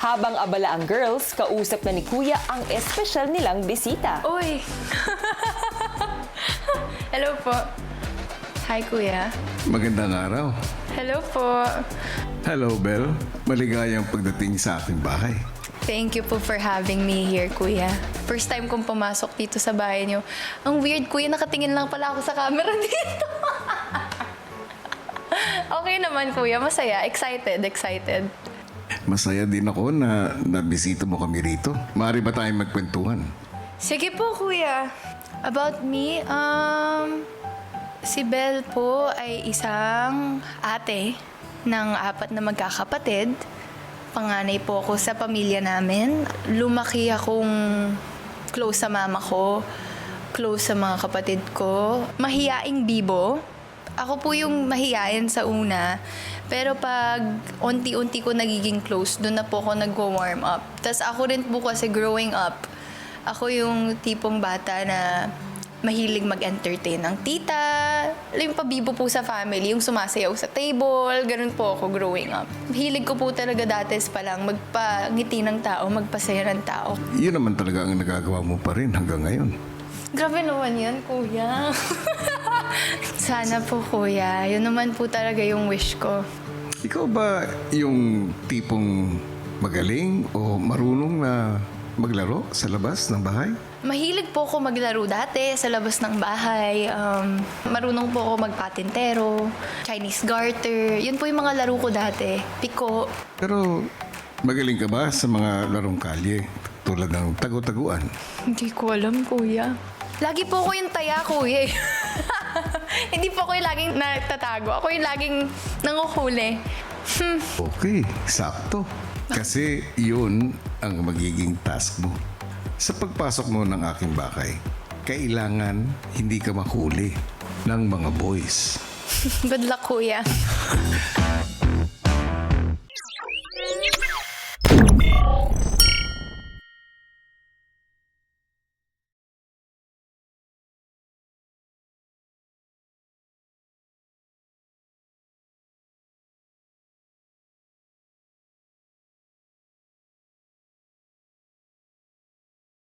Habang abala ang girls, kausap na ni Kuya ang espesyal nilang bisita. Uy! Hello po. Hi, Kuya. Magandang araw. Hello po. Hello, Belle. Maligayang pagdating sa aking bahay. Thank you po for having me here, Kuya. First time kong pumasok dito sa bahay niyo. Ang weird, Kuya. Nakatingin lang pala ako sa camera dito. Okay naman, Kuya. Masaya. Excited. Masaya din ako na nabisita mo kami rito. Maaari ba tayong magkwentuhan? Sige po, Kuya. About me, si Belle po ay isang ate ng 4 na magkakapatid. Panganay po ako sa pamilya namin. Lumaki akong close sa mama ko, close sa mga kapatid ko. Mahiyaing bibo. Ako po yung mahiyain sa una. Pero pag unti-unti ko nagiging close, doon na po ako nagwo-warm up. Tapos ako rin po kasi growing up, ako yung tipong bata na mahilig mag-entertain ng tita. Yung pabibo po sa family, yung sumasayaw sa table. Ganun po ako growing up. Mahilig ko po talaga dates pa lang magpangiti ng tao, magpasaya ng tao. Yun naman talaga ang nagagawa mo pa rin hanggang ngayon. Grabe naman yan, Kuya. Sana po, Kuya. Yun naman po talaga yung wish ko. Ikaw ba yung tipong magaling o marunong na maglaro sa labas ng bahay? Mahilig po ako maglaro dati sa labas ng bahay. Marunong po ako magpatintero, Chinese garter. Yun po yung mga laro ko dati. Piko. Pero magaling ka ba sa mga larong kalye tulad ng tagu-taguan? Hindi ko alam, Kuya. Lagi po ako yung taya, Kuya. Hindi po ako yung laging natatago. Ako yung laging nanguhuli. Okay, sakto. Kasi yun ang magiging task mo. Sa pagpasok mo ng aking bahay, kailangan hindi ka mahuli ng mga boys. Good luck, Kuya.